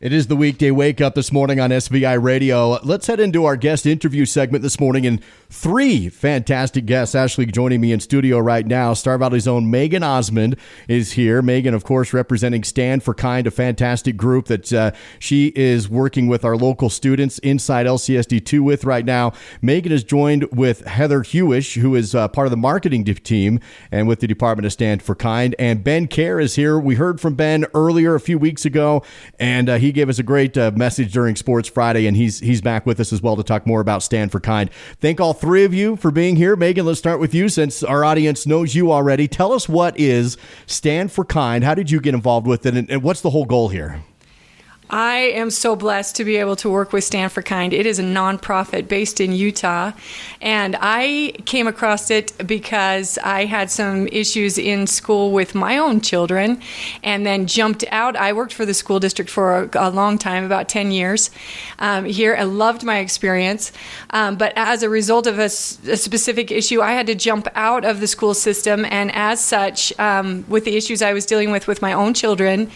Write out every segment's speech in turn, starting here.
It is the weekday wake up this morning on SVI Radio. Let's head into our guest interview segment this morning, and three fantastic guests actually joining me in studio right now. Star Valley's own Maggon Osmond is here. Maggon, of course, representing Stand for Kind, a fantastic group that she is working with our local students inside LCSD2 with right now. Maggon is joined with Heather Huish, who is part of the marketing team and with the Department of Stand for Kind. And Ben Kjar is here. We heard from Ben earlier a few weeks ago, and he gave us a great message during Sports Friday, and he's back with us as well to talk more about Stand for Kind. Thank all three of you for being here. Maggon, let's start with you since our audience knows you already. Tell us, what is Stand for Kind? How did you get involved with it, and what's the whole goal here? I am so blessed to be able to work with Stand for Kind. It is a nonprofit based in Utah, and I came across it because I had some issues in school with my own children and then jumped out. I worked for the school district for a long time, about 10 years here. I loved my experience, but as a result of a specific issue, I had to jump out of the school system, and as such, with the issues I was dealing with my own children,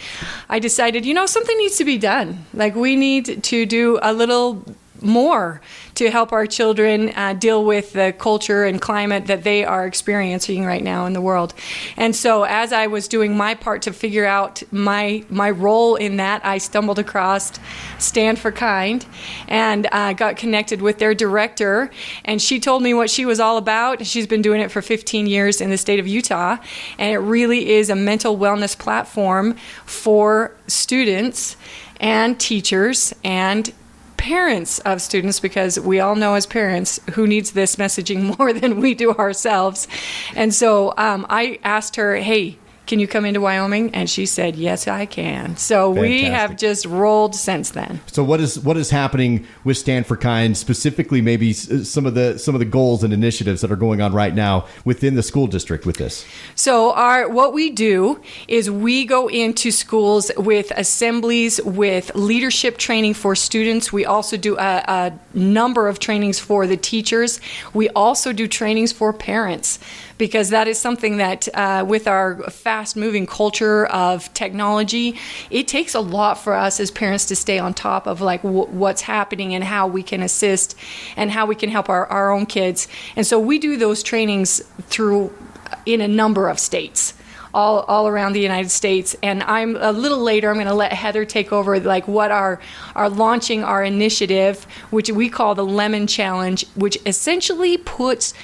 I decided, something needs to be done. Like, we need to do a little more to help our children deal with the culture and climate that they are experiencing right now in the world. And so as I was doing my part to figure out my role in that, I stumbled across Stand for Kind and got connected with their director, and she told me what she was all about. She's been doing it for 15 years in the state of Utah, and it really is a mental wellness platform for students and teachers and parents of students, because we all know as parents who needs this messaging more than we do ourselves. And so I asked her, hey, can you come into Wyoming? And she said, yes, I can. So Fantastic. We have just rolled since then. So what is happening with Stand for Kind, specifically maybe some of the goals and initiatives that are going on right now within the school district with this? So what we do is we go into schools with assemblies, with leadership training for students. We also do a number of trainings for the teachers. We also do trainings for parents, because that is something that with our fast-moving culture of technology, it takes a lot for us as parents to stay on top of what's happening and how we can assist and how we can help our own kids. And so we do those trainings in a number of states. All around the United States. And I'm a little later, I'm going to let Heather take over what our launching our initiative, which we call the Lemon Challenge, which essentially puts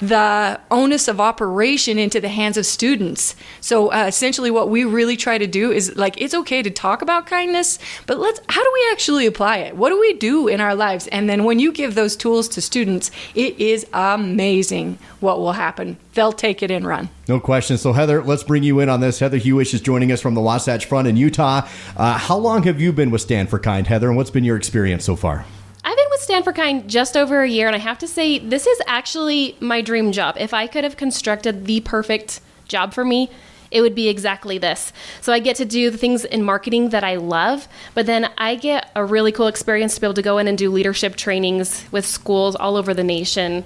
the onus of operation into the hands of students. So essentially what we really try to do is, it's okay to talk about kindness, but how do we actually apply it? What do we do in our lives? And then when you give those tools to students, it is amazing what will happen. They'll take it and run. No question. So Heather, let's bring you in on this. Heather Huish is joining us from the Wasatch Front in Utah. How long have you been with Stand for Kind, Heather, and what's been your experience so far? I've been with Stand for Kind just over a year, and I have to say, this is actually my dream job. If I could have constructed the perfect job for me, it would be exactly this. So I get to do the things in marketing that I love, but then I get a really cool experience to be able to go in and do leadership trainings with schools all over the nation.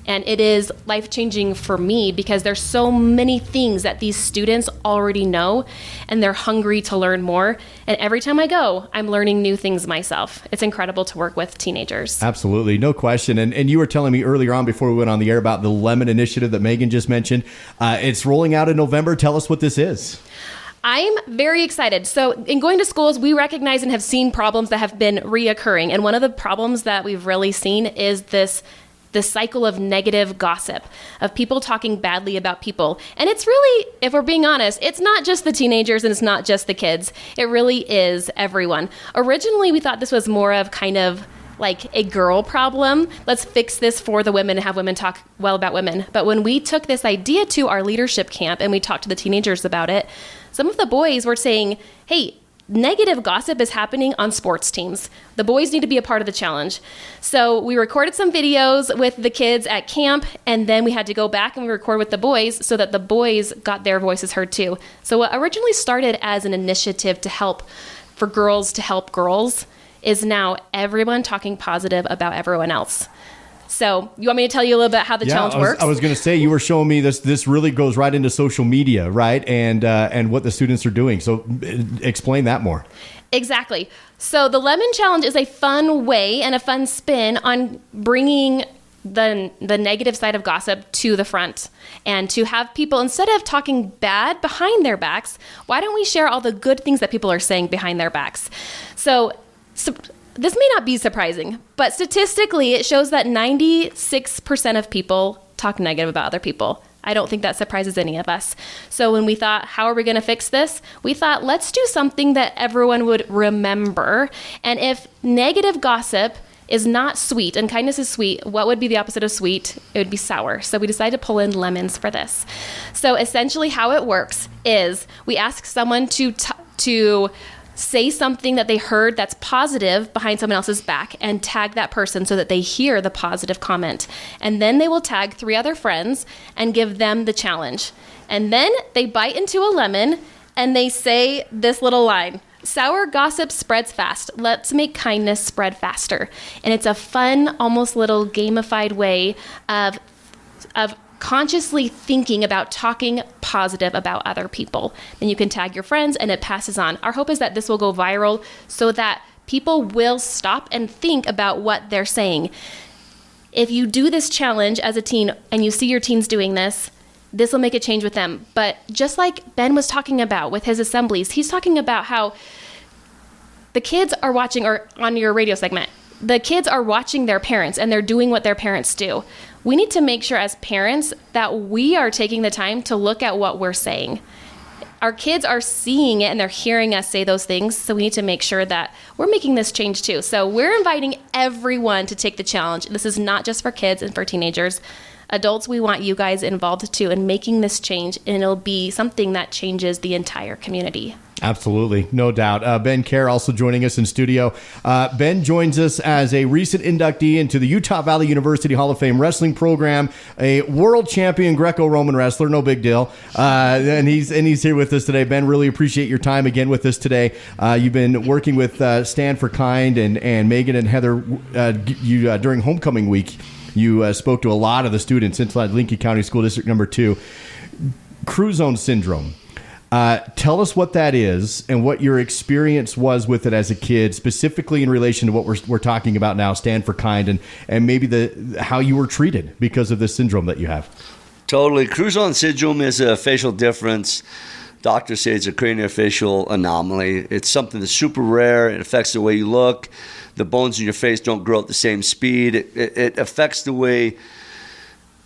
And it is life-changing for me because there's so many things that these students already know, and they're hungry to learn more. And every time I go, I'm learning new things myself. It's incredible to work with teenagers. Absolutely, no question. And you were telling me earlier on before we went on the air about the Lemon Initiative that Maggon just mentioned. It's rolling out in November. Tell us what this is. I'm very excited. So in going to schools, we recognize and have seen problems that have been reoccurring. And one of the problems that we've really seen is this cycle of negative gossip, of people talking badly about people. And it's really, if we're being honest, it's not just the teenagers and it's not just the kids. It really is everyone. Originally, we thought this was more of kind of like a girl problem. Let's fix this for the women and have women talk well about women. But when we took this idea to our leadership camp and we talked to the teenagers about it, some of the boys were saying, hey, negative gossip is happening on sports teams. The boys need to be a part of the challenge. So we recorded some videos with the kids at camp, and then we had to go back and we record with the boys so that the boys got their voices heard too. So what originally started as an initiative to help girls is now everyone talking positive about everyone else. So you want me to tell you a little bit how the challenge works? I was going to say, you were showing me this really goes right into social media, right? And what the students are doing. So explain that more. Exactly. So the lemon challenge is a fun way and a fun spin on bringing the negative side of gossip to the front, and to have people, instead of talking bad behind their backs, why don't we share all the good things that people are saying behind their backs? So this may not be surprising, but statistically it shows that 96% of people talk negative about other people. I don't think that surprises any of us. So when we thought, how are we going to fix this? We thought, let's do something that everyone would remember. And if negative gossip is not sweet and kindness is sweet, what would be the opposite of sweet? It would be sour. So we decided to pull in lemons for this. So essentially how it works is we ask someone to say something that they heard that's positive behind someone else's back and tag that person so that they hear the positive comment. And then they will tag 3 other friends and give them the challenge. And then they bite into a lemon and they say this little line: sour gossip spreads fast. Let's make kindness spread faster. And it's a fun, almost little gamified way of consciously thinking about talking positive about other people. Then you can tag your friends and it passes on. Our hope is that this will go viral so that people will stop and think about what they're saying. If you do this challenge as a teen and you see your teens doing this will make a change with them. But just like Ben was talking about with his assemblies, he's talking about how the kids are watching, or on your radio segment, the kids are watching their parents and they're doing what their parents do. We need to make sure as parents that we are taking the time to look at what we're saying. Our kids are seeing it and they're hearing us say those things, so we need to make sure that we're making this change too. So we're inviting everyone to take the challenge. This is not just for kids and for teenagers. Adults, we want you guys involved too in making this change, and it'll be something that changes the entire community. Absolutely. No doubt. Ben Kjar also joining us in studio. Ben joins us as a recent inductee into the Utah Valley University Hall of Fame wrestling program, a world champion Greco-Roman wrestler. No big deal. And he's here with us today. Ben, really appreciate your time again with us today. You've been working with Stand for Kind and Megan and Heather during homecoming week. You spoke to a lot of the students inside Lincoln County School District number 2. Crew Zone Syndrome. Tell us what that is and what your experience was with it as a kid, specifically in relation to what we're talking about now, Stand for Kind, and maybe how you were treated because of this syndrome that you have. Totally. Crew Zone Syndrome is a facial difference. Doctors say it's a craniofacial anomaly. It's something that's super rare. It affects the way you look. The bones in your face don't grow at the same speed. It affects the way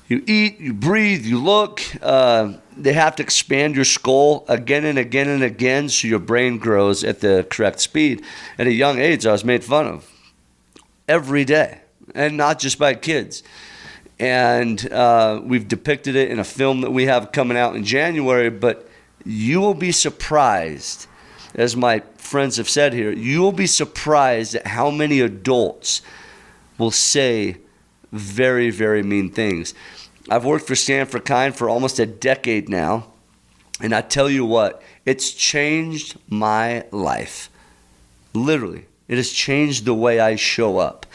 you eat, you breathe, you look. They have to expand your skull again and again and again so your brain grows at the correct speed. At a young age, I was made fun of every day, and not just by kids. And we've depicted it in a film that we have coming out in January, but you will be surprised, as my friends have said here, you will be surprised at how many adults will say very, very mean things. I've worked for Stand for Kind for almost a decade now, and I tell you what, it's changed my life. Literally, it has changed the way I show up.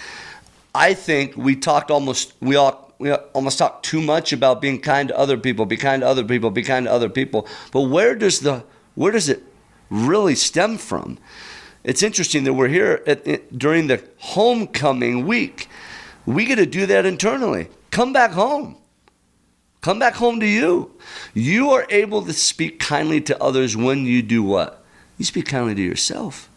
I think we almost talk too much about being kind to other people, be kind to other people, be kind to other people. But where does it really stem from? It's interesting that we're here during the homecoming week. We get to do that internally. Come back home. Come back home to you. You are able to speak kindly to others when you do what? You speak kindly to yourself.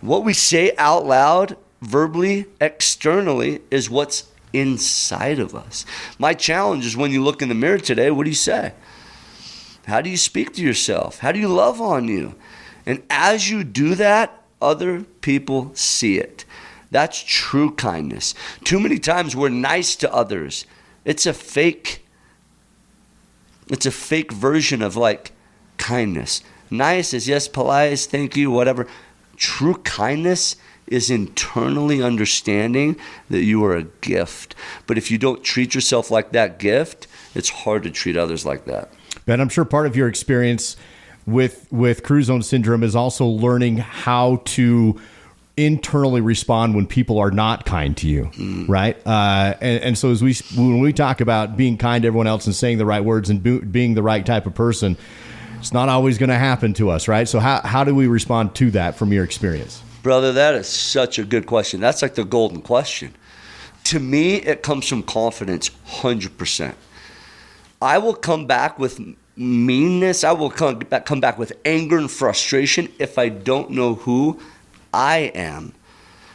What we say out loud, verbally, externally, is what's inside of us. My challenge is when you look in the mirror today, what do you say? How do you speak to yourself? How do you love on you? And as you do that, other people see it. That's true kindness. Too many times we're nice to others. It's a fake version of like kindness. Nice is yes, polite, thank you, whatever. True kindness is internally understanding that you are a gift. But if you don't treat yourself like that gift, it's hard to treat others like that. Ben, I'm sure part of your experience with Crew Zone Syndrome is also learning how to internally respond when people are not kind to you, right? And so when we talk about being kind to everyone else and saying the right words and being the right type of person, it's not always going to happen to us, right? So how do we respond to that from your experience? Brother, that is such a good question. That's like the golden question. To me, it comes from confidence, 100%. I will come back with meanness. I will come back with anger and frustration if I don't know who I am.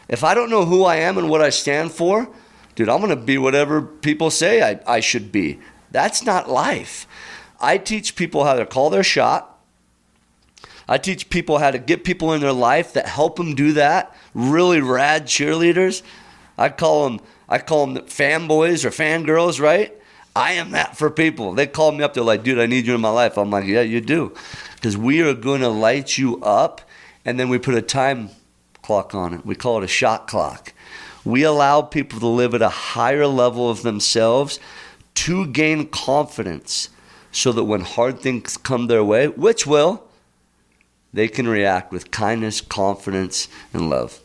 If I don't know who I am and what I stand for, dude, I'm going to be whatever people say I should be. That's not life. I teach people how to call their shot. I teach people how to get people in their life that help them do that. Really rad cheerleaders. I call them fanboys or fangirls, right? I am that for people. They call me up. They're like, dude, I need you in my life. I'm like, yeah, you do. Because we are going to light you up. And then we put a time clock on it. We call it a shot clock. We allow people to live at a higher level of themselves to gain confidence so that when hard things come their way, which will, they can react with kindness, confidence, and love.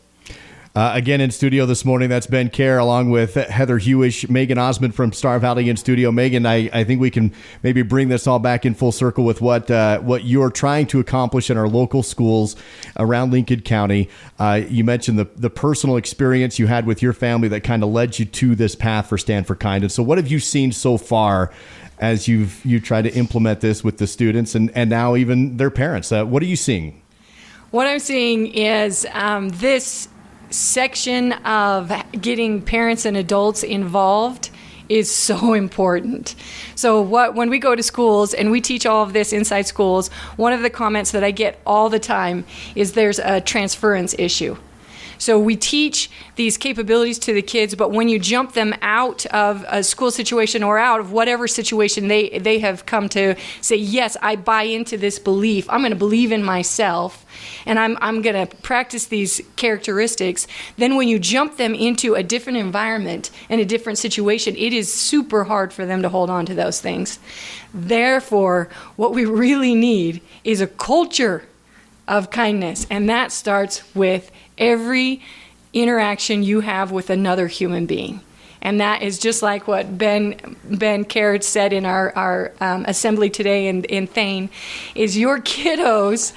Again, in studio this morning, that's Ben Kjar along with Heather Huish, Maggon Osmond from Star Valley in studio. Maggon, I think we can maybe bring this all back in full circle with what you're trying to accomplish in our local schools around Lincoln County. You mentioned the personal experience you had with your family that kind of led you to this path for Stand for Kind. And so what have you seen so far as you tried to implement this with the students and now even their parents? What are you seeing? What I'm seeing is this section of getting parents and adults involved is so important. So when we go to schools and we teach all of this inside schools, one of the comments that I get all the time is there's a transference issue. So we teach these capabilities to the kids, but when you jump them out of a school situation or out of whatever situation they have come to say, yes, I buy into this belief. I'm going to believe in myself, and I'm going to practice these characteristics. Then when you jump them into a different environment and a different situation, it is super hard for them to hold on to those things. Therefore, what we really need is a culture of kindness, and that starts with every interaction you have with another human being. And that is just like what Ben Kjar said in our assembly today in Thane, is your kiddos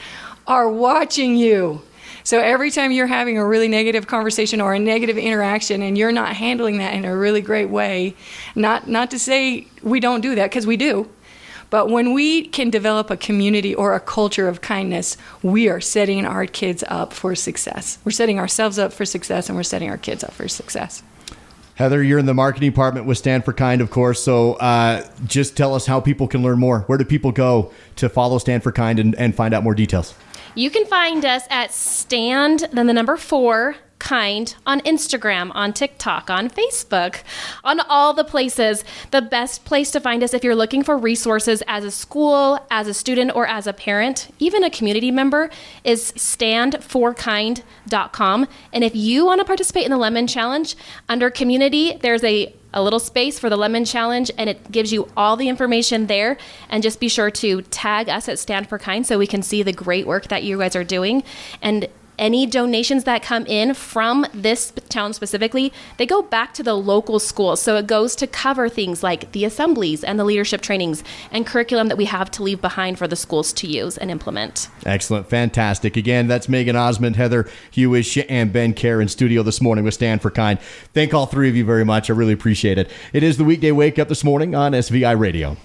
are watching you. So every time you're having a really negative conversation or a negative interaction and you're not handling that in a really great way, not to say we don't do that, because we do, but when we can develop a community or a culture of kindness, we are setting our kids up for success. We're setting ourselves up for success, and we're setting our kids up for success. Heather, you're in the marketing department with Stand for Kind, of course. So just tell us how people can learn more. Where do people go to follow Stand for Kind and find out more details? You can find us at Stand, then the number 4, Kind, on Instagram, on TikTok, on Facebook, on all the places. The best place to find us if you're looking for resources as a school, as a student, or as a parent, even a community member, is standforkind.com. And if you want to participate in the Lemon Challenge, under community, there's a little space for the Lemon Challenge, and it gives you all the information there. And just be sure to tag us at Stand for Kind so we can see the great work that you guys are doing. And any donations that come in from this town specifically, they go back to the local schools. So it goes to cover things like the assemblies and the leadership trainings and curriculum that we have to leave behind for the schools to use and implement. Excellent. Fantastic. Again, that's Maggon Osmond, Heather Huish, and Ben Kjar in studio this morning with Stand for Kind. Thank all three of you very much. I really appreciate it. It is the weekday wake up this morning on SVI Radio.